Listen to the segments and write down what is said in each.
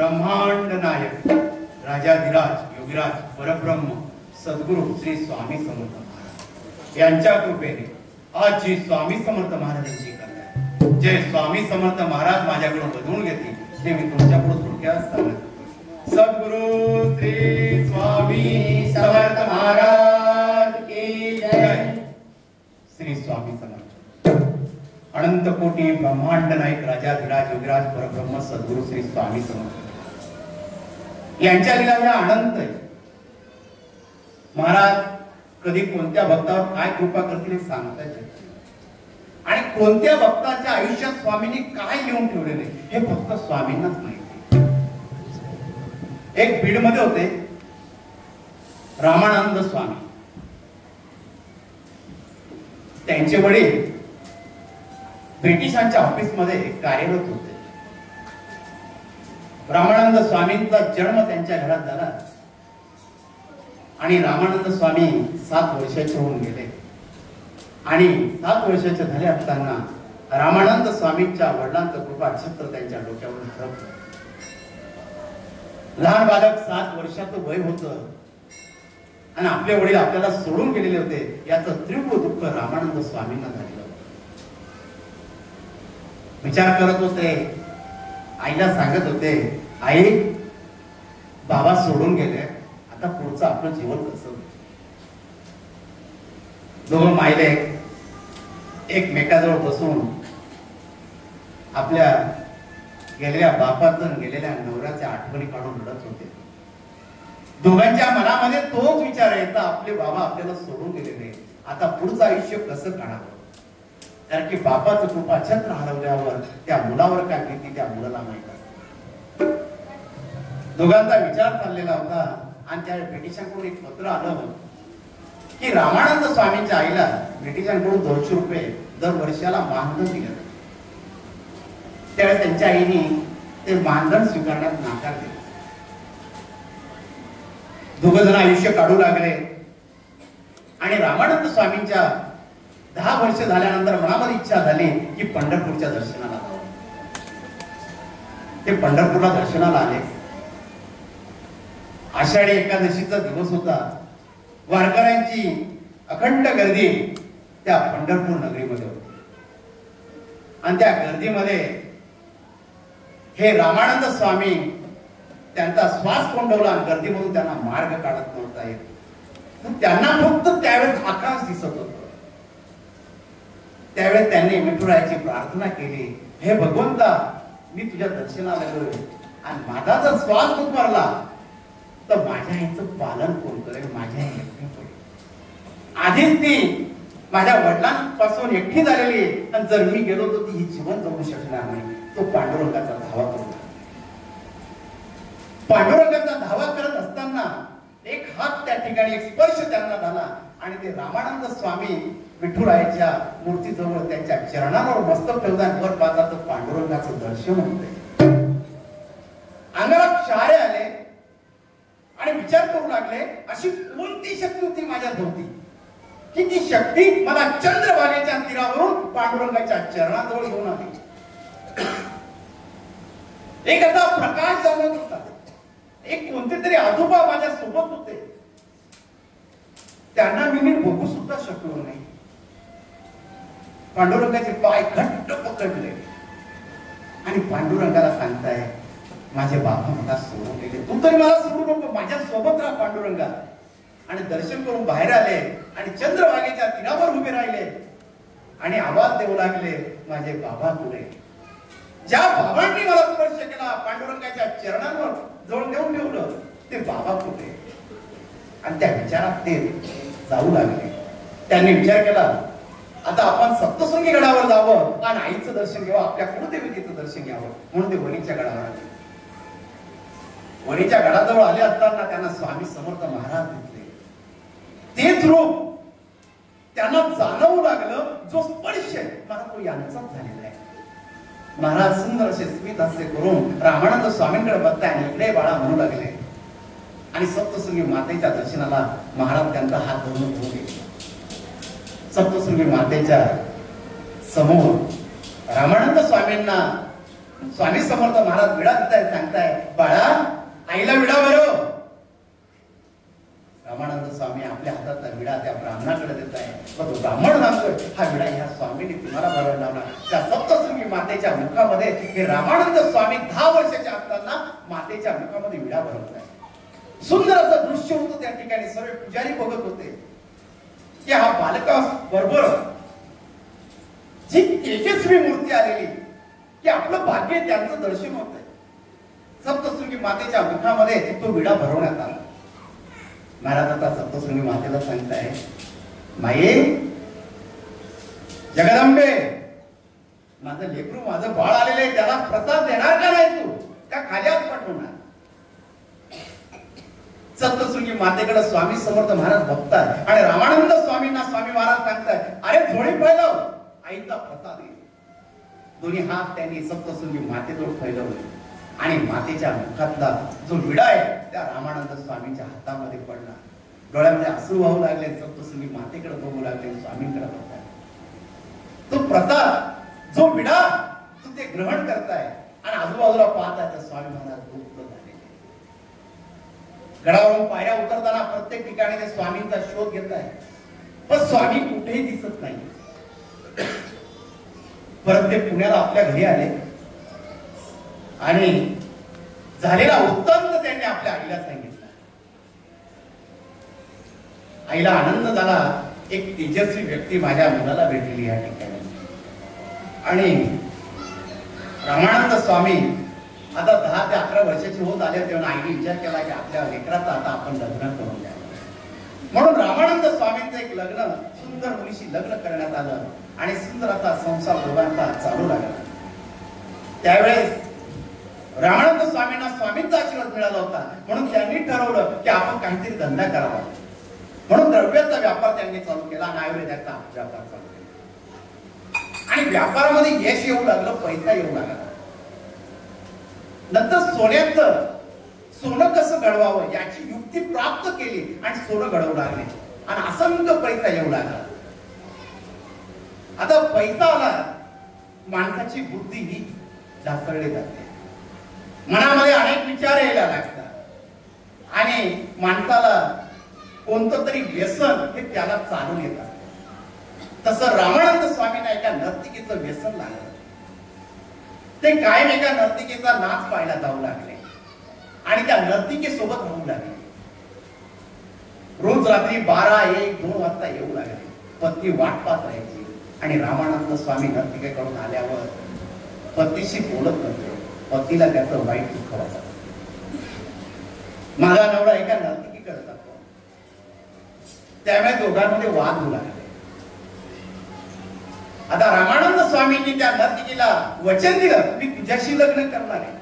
ब्रह्मांड नायक राजाधिराज योगीराज परब्रह्म सद्गुरु श्री स्वामी समर्थ महाराज यांच्या कृपेने आज जी स्वामी समर्थ महाराजांची कथा आहे, जे स्वामी समर्थ महाराज माझ्याकडून बदलून घेतली ते मी तुमच्याकडून थोडक्यात सांगतो। सद्गुरु श्री स्वामी समर्थ महाराज की जय। श्री स्वामी समर्थ अनंत कोटी ब्रह्मांड नायक राजाधिराज योगीराज परब्रह्म सद्गुरु श्री स्वामी समर्थ यांच्या लीला या अनंत आहे। महाराज कधी कोणत्या भक्तावर काय कृपा करतील हे सांगता येत नाही, आणि कोणत्या भक्ताच्या आयुष्यात स्वामींनी काय लिहून ठेवलेले हे फक्त स्वामींनाच माहिती। एक बीड मध्ये होते रामानंद स्वामी, त्यांचे वडील ब्रिटिशांच्या ऑफिस मध्ये कार्यरत होते। रामानंद स्वामींचा जन्म त्यांच्या घरात झाला आणि रामानंद स्वामी 7 वर्षाचे होऊन गेले, आणि 7 वर्षाचे झाले असताना रामानंद स्वामींच्या वडिलांचं कृपा छत्र त्यांच्या डोक्यावर हरपलं। लहान बालक 7 वर्षाचं वय होतं आणि आपले वडील आपल्याला सोडून गेलेले होते, याचं तीव्र दुःख रामानंद स्वामींना झालेलं। विचार करत होते, आईला सांगत होते, आई बाबा सोडून गेले, आता पुढचं आपलं जीवन कसं? दोघं मायले एकमेकाजवळ बसून आपल्या गेलेल्या बापाचं गेलेल्या नवऱ्याच्या आठवणी काढून रडत होते। दोघांच्या मनामध्ये तोच विचार यायचा, आपले बाबा आपल्याला सोडून गेलेले, आता पुढचं आयुष्य कसं काढावं? कारण की बापाचं कृपा छत्र हरवल्यावर त्या मुलावर काय भीती त्या मुलाला माहित असते। दोघांचा विचार चाललेला होता आणि त्या ब्रिटिशांकडून एक पत्र आलं की रामानंद स्वामींच्या आईला ब्रिटिशांकडून 200 रुपये दर वर्षाला मानधन दिलं। त्यावेळेस त्यांच्या आईने ते मानधन स्वीकारण्यात नकार दिला। दोघं जण आयुष्य काढू लागले आणि रामानंद स्वामींच्या 10 वर्ष झाल्यानंतर मनामध्ये इच्छा झाली की पंढरपूरच्या दर्शनाला जावं। ते पंढरपूरला दर्शनाला आले। आषाढी एकादशीचा दिवस होता, वारकऱ्यांची अखंड गर्दी त्या पंढरपूर नगरीमध्ये होती, आणि त्या गर्दीमध्ये हे रामानंद स्वामी त्यांचा श्वास कोंडवला आणि गर्दीमधून त्यांना मार्ग काढत नव्हता येत। त्यांना फक्त त्यावेळेस आकाश दिसत होतं। त्यावेळेस त्यांनी विठुरायाची प्रार्थना केली, हे भगवंता, मी तुझ्या दर्शनाला आलोय आणि माझा जर श्वास गुदमरला तर माझ्या आईचं पालन कोण करेल? माझ्या आई एकटी पडेल। आधीच ती माझ्या वडिलांपासून एकटी झालेली, आणि जर मी गेलो तर ती ही जीवन जगू शकणार नाही। तो पांडुरंगाचा धावा करतो। पांडुरंगाचा धावा करत असताना एक हात त्या ठिकाणी, एक स्पर्श त्यांना झाला, आणि ते रामानंद स्वामी विठुरायाच्या मूर्तीजवळ त्यांच्या चरणांवर मस्तक ठेवतात। वर पाहतात तर पांडुरंगाचं दर्शन होतंय। अंगाला क्षारे आले आणि विचार करू लागले, अशी कोणती शक्ती होती माझ्या भोवती की ती शक्ती मला चंद्रभागेच्या तीरावरून पांडुरंगाच्या चरणाजवळ घेऊन आली। एक असा प्रकाश जाणवत होता, एक कोणते तरी आजोबा माझ्या सोबत होते, त्यांना मी बघू सुद्धा शकलो नाही। पांडुरंगाचे पाय घट्ट पकडले आणि पांडुरंगाला सांगताय, माझे बाबा मला सोडून गेले, तू तरी मला सोडू नको, माझ्या सोबत राहा पांडुरंगा। आणि दर्शन करून बाहेर आले आणि चंद्रभागेच्या तीरावर उभे राहिले आणि आवाज देऊ लागले, माझे बाबा कुठे? ज्या बाबांनी मला स्पर्श केला, पांडुरंगाच्या चरणांवर जवळ नेऊन ठेवलं, ते बाबा कुठे? आणि त्या विचारात ते जाऊ लागले। त्यांनी विचार केला, आता आपण सप्तशृंगी गडावर जावं आणि आईचं दर्शन घ्यावं, आपल्या कुलदेवतेचं दर्शन घ्यावं, म्हणून ते वणीच्या गडावर आले। वणीच्या गडाजवळ आले असताना त्यांना स्वामी समर्थ महाराज दिसले। तेच रूप त्यांना जाणवू लागलं, जो स्पर्श मला तो यांचाच झालेला आहे। महाराज सुंदर असे स्मित हास्य करून रामानंद स्वामींकडे बघताय आणि इकडे बाळा म्हणू लागले, आणि सप्तशृंगी मातेच्या दर्शनाला महाराज त्यांचा हात धरून उभे केले। सप्तशृंगी मातेच्या समोर रामानंद स्वामींना स्वामी समर्थ महाराज विडा देताय, सांगताय बाळा आईला विडा भरव. रामानंद स्वामी आपल्या हातातला विडा त्या ब्राह्मणाकडे देत आहे. तो ब्राह्मण सांगतोय हा विडा ह्या स्वामीने तुम्हाला भरायला लावला. त्या सप्तशृंगी मातेच्या मुखामध्ये हे रामानंद स्वामी 10 वर्षाच्या असताना मातेच्या मुखामध्ये विडा भरत आहे. सुंदर असं दृश्य होतं त्या ठिकाणी. सर्व पुजारी बघत होते की हा बालका बरोबर जी तेजस्वी मूर्ती आलेली की आपलं भाग्य त्यांचं दर्शन होत आहे. सप्तशृंगी मातेच्या मुखामध्ये तो विडा भरवण्यात आला. महाराज आता सप्तशृंगी मातेला सांगताय माये जगदंबे माझं लेकरू माझं बाळ आलेलं आहे, त्याला प्रसाद देणार का नाही तू? त्या खाली हात पाठवणार. सप्तशृंगी मातेकडे स्वामी समर्थ महाराज बघतात आणि रामानंद स्वामींना स्वामी महाराज सांगतात अरे झोळी फैलव, आईचा प्रसाद येईल. दोन्ही हात त्यांनी सप्तशृंगी मातेजवळ फैलवले आणि मातेच्या मुखातला जो विडा आहे त्या रामानंद स्वामींच्या हातामध्ये पडला. डोळ्यामध्ये अश्रू वाहू लागले. सप्तशृंगी मातेकडे बघू लागले, स्वामींकडे बघताय. तो प्रसाद जो विडा तो ते ग्रहण करताय आणि आजूबाजूला पाहताय तर स्वामी महाराज गुप्त झाले. गडावरून पायऱ्या उतरताना प्रत्येक ठिकाणी ते स्वामींचा शोध घेत आहे, पण स्वामी कुठेही दिसत नाही. परत ते पुण्याला आपल्या घरी आले आणि झालेला वृत्तांत त्यांनी आपल्या आईला सांगितला. आईला आनंद झाला, एक तेजस्वी व्यक्ती माझ्या मुलाला भेटली या ठिकाणी. आणि रामानंद स्वामी आता 10 ते 11 वर्षाचे होत आले तेव्हा आईने विचार केला की आपल्या लेकराचं आता आपण लग्न करून द्यावं. म्हणून रामानंद स्वामींचं एक लग्न सुंदर मुलीशी लग्न करण्यात आलं आणि सुंदर असा संसार दोघांचा चालू लागला. त्यावेळेस रामानंद स्वामींना स्वामींचा आशीर्वाद मिळाला होता म्हणून त्यांनी ठरवलं की आपण काहीतरी धंदा करावा. म्हणून द्रव्याचा व्यापार त्यांनी चालू केला आणि आयुर्वेदाचा व्यापार चालू केला. आणि व्यापारामध्ये यश येऊ लागलं, पैसा येऊ लागला. नंतर सोनं कसं घडवावं याची युक्ती प्राप्त केली आणि सोनं घडवू लागले आणि असंख्य पैसा येऊ लागला. आता पैसा आला, माणसाची बुद्धी ही ढासळली जाते, मनामध्ये अनेक विचार यायला लागतात आणि माणसाला कोणतं तरी व्यसन हे त्याला चालून येतात. तसं रामानंद स्वामींना एका नर्तिकेचं व्यसन लागलं. ते कायम एका नर्तिकेचा नाच पाहायला जाऊ लागले आणि त्या नर्तिकेसोबत राहू लागले. रोज रात्री 12, 1, 2 वाजता येऊ लागले. पत्नी वाट पाहत राहायची आणि रामानंद स्वामी नर्तिकेकडून आल्यावर पतीशी बोलत नव्हते. पतीला त्याचं वाईट दुःख वाटत. माझा नवरा एका नर्तिकेकडे जातो. त्यामुळे दोघांमध्ये वाद होऊ लागले. आता रामानंद स्वामींनी त्या नर्तिकेला वचन दिलं मी तुझ्याशी लग्न करणार आहे.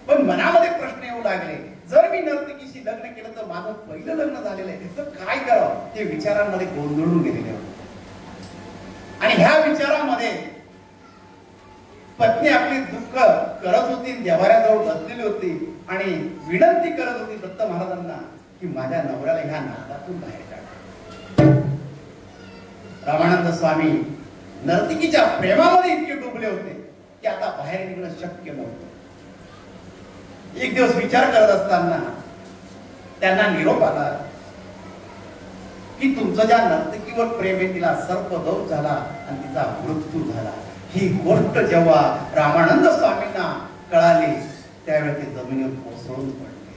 पण मनामध्ये प्रश्न येऊ लागले, जर मी नर्तकीशी लग्न केलं तर माझं पहिलं लग्न झालेलं आहे तर काय करावं, ते विचारांमध्ये गोंधळून गेलेले होते. आणि ह्या विचारामध्ये पत्नी आपली दुःख करत होती, देवाऱ्याजवळ बसलेली होती आणि विनंती करत होती दत्त महाराजांना की माझ्या नवऱ्याला ह्या नादातून बाहेर काढा. रामानंद स्वामी नर्तकीच्या प्रेमामध्ये इतके डुबले होते की आता बाहेर निघणं शक्य नव्हतं. एक दिवस विचार करत असताना त्यांना निरोप आला की तुमचं ज्या नर्तकीवर प्रेम आहे तिला सर्पदंश झाला आणि तिचा मृत्यू झाला. ही गोष्ट जेव्हा रामानंद स्वामींना कळाली त्यावेळी ते जमिनीवर कोसळून पडले.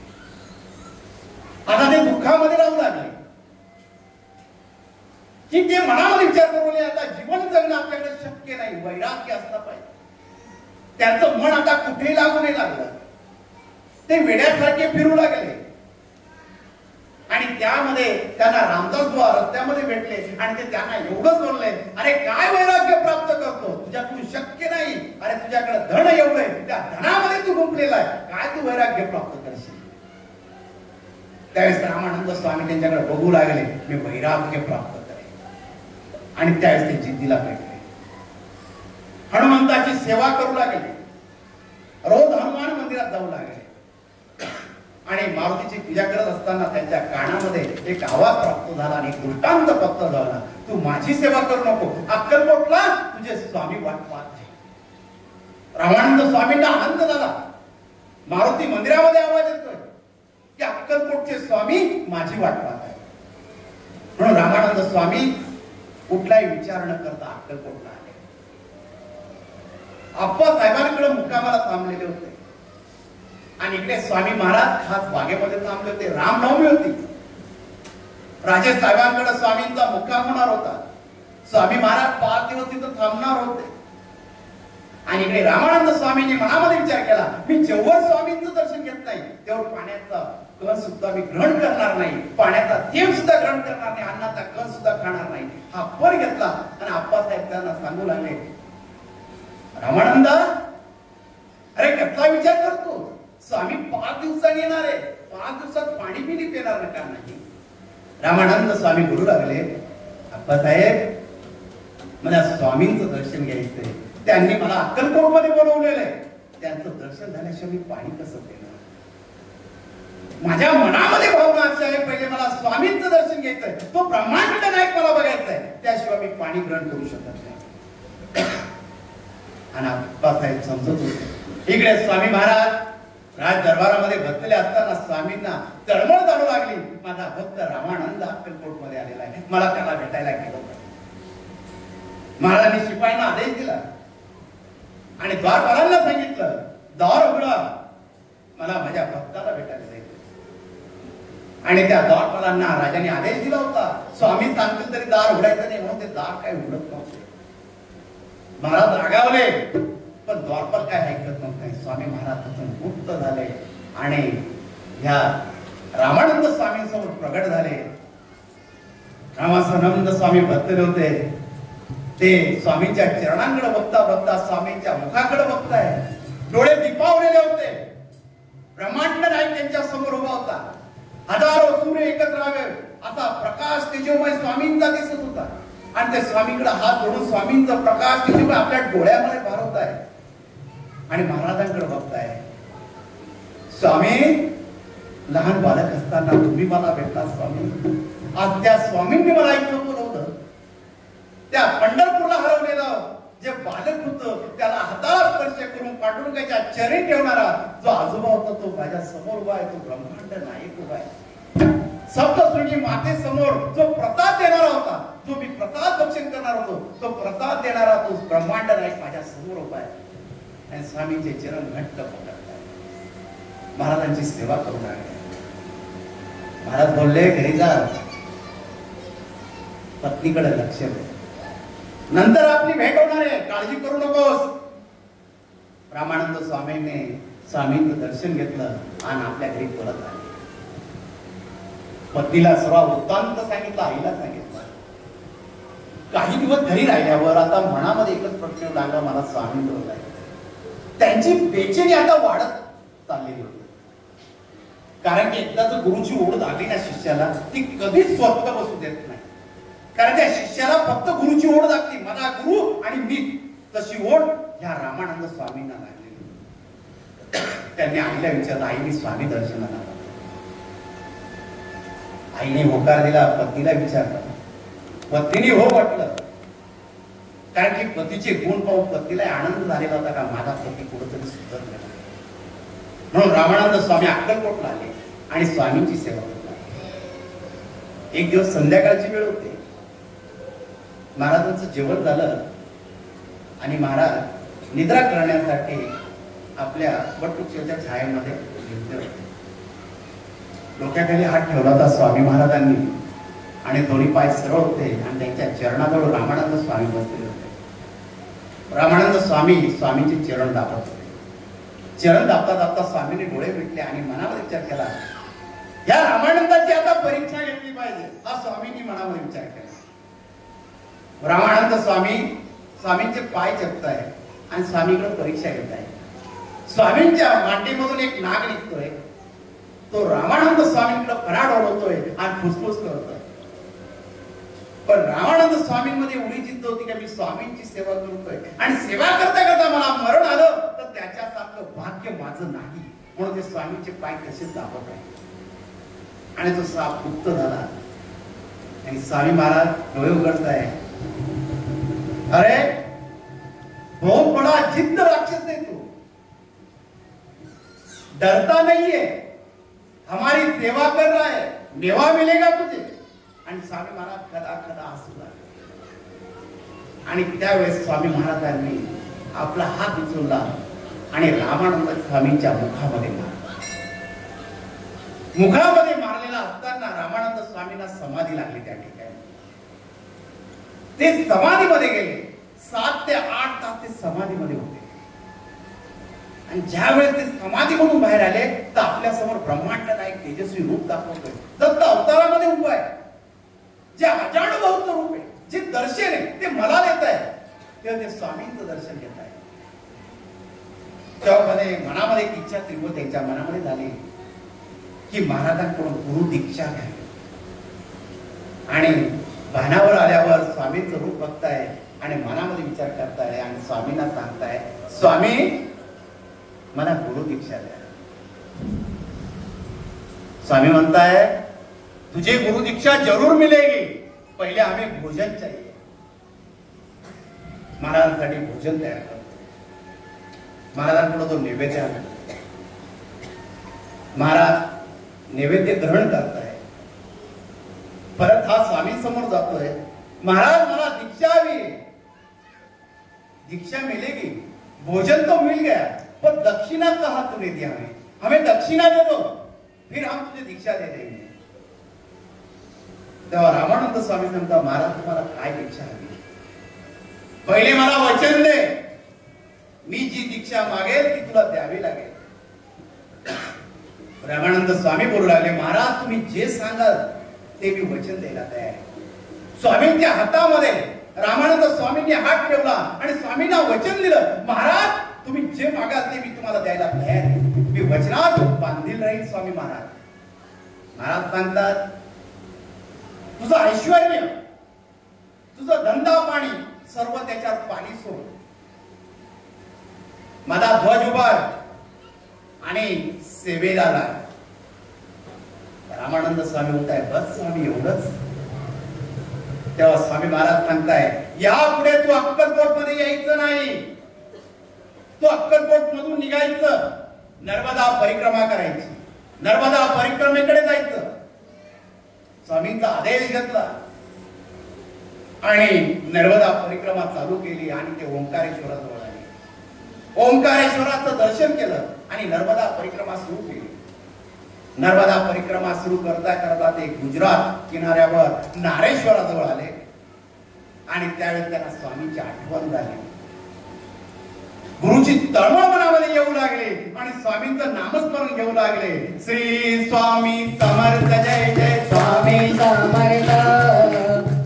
आता ते दुःखामध्ये राहू लागले की ते मनामध्ये विचार करू लागले आता जीवन जगणं आपल्याकडे शक्य नाही, वैराग्य असला पाहिजे. त्यांचं मन आता कुठेही लागू नाही लागलं. ते वेड्यासारखे फिरू लागले आणि त्यामध्ये त्यांना रामदास बुवा रस्त्यामध्ये भेटले आणि ते त्यांना एवढंच बोलले, अरे काय वैराग्य प्राप्त करतो, तुझ्याकडून शक्य नाही. अरे तुझ्याकडे धन एवढंय, त्या धनामध्ये तू गुंतलेला आहे, काय तू वैराग्य प्राप्त करशील. त्यावेळेस रामानंद स्वामी त्यांच्याकडे बघू लागले, मी वैराग्य प्राप्त करेन. आणि त्यावेळेस ते जिद्दीला भेटले. हनुमंताची सेवा करू लागले. रोज हनुमान मंदिरात जाऊ लागले आणि मारुतीची पूजा करत असताना त्यांच्या कानामध्ये एक आवाज प्राप्त झाला आणि दृष्टांत प्राप्त झाला, तू माझी सेवा करू नको, अक्कलकोटला तुझे स्वामी वाट पाहत आहे. रामानंद स्वामींना आनंद झाला. मारुती मंदिरामध्ये आवाज येतोय की अक्कलकोटचे स्वामी माझी वाट पाहत आहे. म्हणून रामानंद स्वामी कुठलाही विचार न करता अक्कलकोटला आले. आप्पासाहेबांकडे मुक्कामाला थांबलेले होते आणि इकडे स्वामी महाराज खास बागेमध्ये थांबले होते. रामनवमी होती. राजे साहेबांकडे स्वामींचा मुक्काम होणार होता. स्वामी महाराज 5 दिवस तिथं थांबणार होते आणि इकडे रामानंद स्वामींनी मनामध्ये विचार केला, मी जेव्हा स्वामींचं दर्शन घेत नाही तेव्हा पाण्याचा कण सुद्धा मी ग्रहण करणार नाही, पाण्याचा थेंब सुद्धा ग्रहण करणार नाही, अन्नाचा कण सुद्धा खाणार नाही. हा पर घेतला आणि आप्पासाहेब त्यांना सांगू लागले, रामानंदा अरे कसला विचार करतो, स्वामी 5 दिवसांनी येणार आहे, 5 दिवसात पाणी पिणी पिणार नका नाही. रामानंद स्वामी बोलू लागले, आप्पासाहेब मला स्वामींचं दर्शन घ्यायचंय, त्यांनी मला अक्कलकोट मध्ये बोलवलेलं आहे, त्यांचं दर्शन झाल्याशिवाय मी पाणी कसं पिणार. माझ्या मनामध्ये भावना अशी आहे, पहिले मला स्वामींचं दर्शन घ्यायचंय, तो ब्रह्मांड नायक मला बघायचा आहे, त्याशिवाय मी पाणी ग्रहण करू शकत नाही. आणि आप्पासाहेब समजत होते. इकडे स्वामी महाराज राज दरबारामध्ये बसलेले असताना स्वामींना तळमळ जाणू लागली, माझा भक्त रामानंद अक्कलकोट मध्ये आलेला आहे, मला त्याला भेटायला गेलो. महाराजांनी शिपायांना आदेश दिला आणि द्वारपालांना सांगितलं, दार उघडा, मला माझ्या भक्ताला भेटायला जायचं. आणि त्या द्वारपालांना राजाने आदेश दिला होता, स्वामी सांगतील तरी दार उघडायचं नाही, म्हणून ते दार काय उघडत नव्हते. महाराज रागावले, पण द्वारपाल काय ऐकत नव्हते. स्वामी महाराज तिथून मुक्त झाले आणि ह्या रामानंद स्वामींसमोर प्रगट झाले. रामानंद स्वामी बसलेले होते, ते स्वामींच्या चरणांकडे बघता बघता स्वामींच्या मुखाकडे बघताय, डोळे दिपावलेले होते. ब्रह्मांड नायक त्यांच्या समोर उभा होता. हजारो सूर्य एकत्र आले असा प्रकाश तेजोमय स्वामींचा दिसत होता आणि त्या स्वामींकडे हात जोडून स्वामींचा प्रकाश तेजोमय आपल्या डोळ्यामध्ये भारवत आहे आणि महाराजांकडे बघताय. स्वामी, लहान बालक असताना तुम्ही मला भेटला स्वामी, आज त्या स्वामींनी मला इथं बोलवलं. त्या पंढरपूरला हरवलेलं जे बालक होतं त्याला हाताला स्पर्श करून पांडुरंगाच्या चरणी ठेवणारा जो आजोबा होता तो माझ्या समोर उभा आहे, तो ब्रह्मांड नायक उभा आहे. सप्तशृंगी माते समोर जो प्रसाद देणारा होता, जो मी प्रसाद भक्षण करणार होतो, तो प्रसाद देणारा तो ब्रह्मांड नायक माझ्या समोर उभा आहे आणि स्वामींचे चरण घट्ट पकडताय, महाराजांची सेवा करू लागले. महाराज बोलले, घरी जा, पत्नीकडे लक्ष दे, नंतर आपली भेट होणार आहे, काळजी करू नकोस. रामानंद स्वामींनी स्वामींचं दर्शन घेतलं आणि आपल्या घरी परत आले. पत्नीला सर्व वृत्तांत सांगितलं, आईला सांगितलं. काही दिवस घरी राहिल्यावर आता मनामध्ये एकच प्रश्न लागला, मला स्वामी बरोबर आहे. त्यांची बेचैनी आता वाढत चाललेली होती, कारण की एकदा जर गुरुची ओढ लागली ना शिष्याला, ती कधीच स्वस्त बसू देत नाही. कारण त्या शिष्याला फक्त गुरुची ओढ लागते, माझा गुरु आणि मी. तशी ओढ ह्या रामानंद स्वामींना लागलेली. त्यांनी आईला विचारलं, आई मी स्वामी दर्शनाला. आईने होकार दिला. पत्नीला विचारलं, पत्नीने हो म्हटलं, कारण की पतीचे गुण पाहून पत्नीला आनंद झालेला होता का माझा पती कुठेतरी सुधरला. म्हणून रामानंद स्वामी अक्कलकोटला आले आणि स्वामींची सेवा करतात. एक दिवस संध्याकाळची वेळ होती. महाराजांचं जेवण झालं आणि महाराज निद्रा करण्यासाठी आपल्या वटवृक्षाच्या छायेमध्ये झोपले होते. डोक्याखाली हात ठेवला होता स्वामी महाराजांनी आणि दोन्ही पाय सरळ होते आणि त्यांच्या चरणाजवळ रामानंद स्वामी बसलेले होते. रामानंद स्वामी स्वामींचे चरण दाबत होते. चरण दाबता दाबता स्वामींनी डोळे मिटले आणि मनामध्ये विचार केला, या रामानंदाची आता परीक्षा घेतली पाहिजे, हा स्वामींनी मनामध्ये विचार केला. रामानंद स्वामी स्वामींचे पाय चपताय आणि स्वामीकडे परीक्षा घेत आहे. स्वामींच्या मांडीमधून एक नाग निघतोय, तो रामानंद स्वामींकडे फराड ओढवतोय आणि फुसफुस करतोय. पण रामानंद स्वामींमध्ये एवढी जिद्द होती की मी स्वामींची सेवा करतोय आणि सेवा करता करता मला मरण आलं तर त्याच्यासारखं भाग्य माझं नाही, म्हणून ते स्वामींचे पाय कसे दाबत आहे. आणि तो साप मुक्त झाला आणि स्वामी महाराज डोळे उघडताय. अरे बहुत बड़ा जिद्द राक्षस है तू, डरता नहीं है, हमारी सेवा कर रहा है, मेवा मिलेगा तुझे. आणि स्वामी महाराज कदा कदा हसू लागले. आणि त्यावेळेस स्वामी महाराजांनी आपला हात उचलला आणि रामानंद स्वामींच्या मुखामध्ये मारला. मुखामध्ये मारलेला असताना रामानंद स्वामींना समाधी लागली. त्या ठिकाणी ते समाधीमध्ये गेले. 7 ते 8 तास ते समाधीमध्ये होते. आणि ज्यावेळेस ते समाधीमधून बाहेर आले तर आपल्या समोर ब्रह्मांड नायक तेजस्वी रूप दाखवतोय. दत्त अवतारामध्ये उभा आहे. जे अजाणुभूत रूप आहे, जे दर्शन आहे ते मला देत आहे, तेव्हा ते स्वामींचं दर्शन घेत आहे. तेव्हा मनामध्ये एक इच्छा तीव्र त्यांच्या मनामध्ये झाली की महाराजांकडून गुरु दीक्षा घ्यावी. आणि भानावर आल्यावर स्वामींचं रूप बघताय आणि मनामध्ये विचार करताय आणि स्वामींना सांगताय, स्वामी मला गुरु दीक्षा द्या. स्वामी म्हणताय, तुझे गुरु दीक्षा जरूर मिलेगी, पहिले हमें भोजन चाहिए. महाराजांसाठी भोजन तयार करतो. महाराजांकडे तो नैवेद्य आणतो. महाराज नैवेद्य ग्रहण करताय. परत हा स्वामी समोर जातोय. महाराज मला दीक्षा हवी है. दीक्षा मिलेगी, भोजन तो मिल गया, पर दक्षिणा कहा तूने दिया हमें दक्षिणा दे दो, फिर हम तुझे दीक्षा दे देंगे. तेव्हा रामानंद स्वामी सांगता, महाराज तुम्हाला काय दीक्षा हवी? पहिले मला वचन दे, मी जी दीक्षा मागेल ती तुला द्यावी लागेल. रामानंद स्वामी बोलू लागले, महाराज तुम्ही जे सांगाल ते मी वचन द्यायला तयार आहे. स्वामींच्या हातामध्ये रामानंद स्वामींनी हात ठेवला आणि स्वामींना वचन दिलं, महाराज तुम्ही जे मागाल ते मी तुम्हाला द्यायला तयार आहे. मी वचनात बांधील राहील. स्वामी महाराज महाराज सांगतात, तुझं ऐश्वर्य, तुझं धंदा पाणी सर्व त्याच्यात पाणी सोड, माझा ध्वज उभार आणि सेवेला लाग. रामानंद स्वामी म्हणताय, बस स्वामी एवढंच? तेव्हा स्वामी महाराज सांगताय, यापुढे तू अक्कलकोट मध्ये यायचं नाही, तू अक्कलकोट मधून निघायचं, नर्मदा परिक्रमा करायची, नर्मदा परिक्रमेकडे जायचं. स्वामींचा आदेश घेतला आणि नर्मदा परिक्रमा चालू केली आणि ते ओंकारेश्वराजवळ आले. ओंकारेश्वराचं दर्शन केलं आणि नर्मदा परिक्रमा सुरू केली. नर्मदा परिक्रमा सुरू करता करता ते गुजरात किनाऱ्यावर नारेश्वराजवळ आले आणि त्यावेळेस त्यांना स्वामींची आठवण झाली. गुरुची तळमळ मनामध्ये येऊ लागली आणि स्वामींचं नामस्मरण घेऊ लागले. श्री स्वामी समर्थ, जय जय स्वामी समर्थ,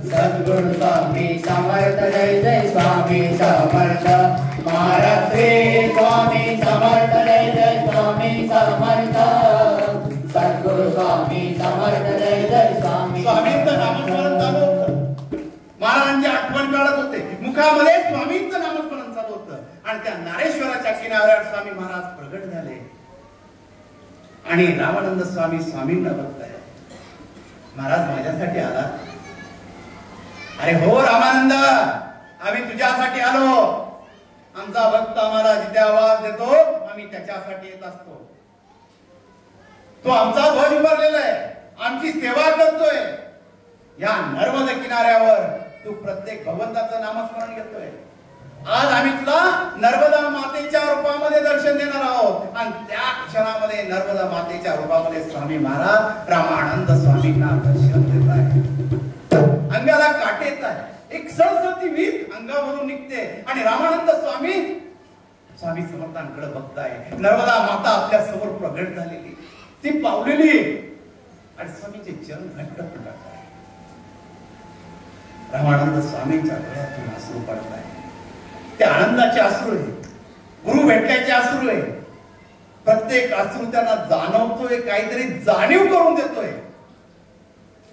सद्गुरु स्वामी समर्थ, जय जय स्वामी समर्थ. महाराज श्री स्वामी समर्थ, जय जय स्वामी समर्थ, सद्गुरु स्वामी समर्थ, जय जय स्वामी. स्वामींचं नामस्मरण चालू होतं. महाराजांची आठवण काढत होते. मुखामध्ये स्वामींचं नामस्मरण चालू होतं आणि त्या नारेश्वराच्या किनाऱ्यावर स्वामी महाराज प्रगट झाले आणि रामानंद स्वामी स्वामींना बघताय, महाराज माझ्यासाठी आला? अरे हो रामानंद, आम्ही तुझ्यासाठी आलो. आमचा भक्त आम्हाला जिथे आवाज देतो आम्ही त्याच्यासाठी येत असतो. तो आमचा ध्वज उभारलेला आहे, आमची सेवा करतोय. या नर्मदा किनाऱ्यावर तू प्रत्येक भगवंताचं नामस्मरण घेतोय. आज आम्ही तुला नर्मदा मातेच्या रूपामध्ये दर्शन देणार आहोत. आणि त्या क्षणामध्ये नर्मदा मातेच्या रूपामध्ये स्वामी महाराज रामानंद स्वामींना दर्शन देत आहे. अंगाला काटे येत आहे, एक सळसळती वीज अंगावरून निघते आणि रामानंद स्वामी स्वामी समर्थांकडे बघताय. नर्मदा माता आपल्या समोर प्रगट झालेली, ती पावलेली आणि स्वामीचे चरण घट्ट पडत आहे. रामानंद स्वामींच्या डोळ्यातून अश्रू पडत आहे. ते आनंदाचे अश्रू आहे, गुरु भेटल्याचे अश्रू आहे. प्रत्येक अश्रू त्यांना जाणवतोय, काहीतरी जाणीव करून देतोय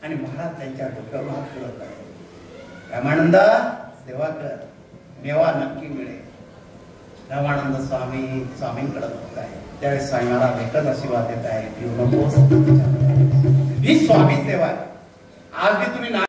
आणि महाराज त्यांच्या डोक्यावर हात फिरवत आहे. रामानंदा सेवा कर, मेवा नक्की मिळेल. रामानंद स्वामी स्वामींकडे बघत आहे. त्यावेळेस स्वामी महाराज एकच आशीर्वाद देत आहे, ही स्वामी सेवा आहे. आज मी तुम्ही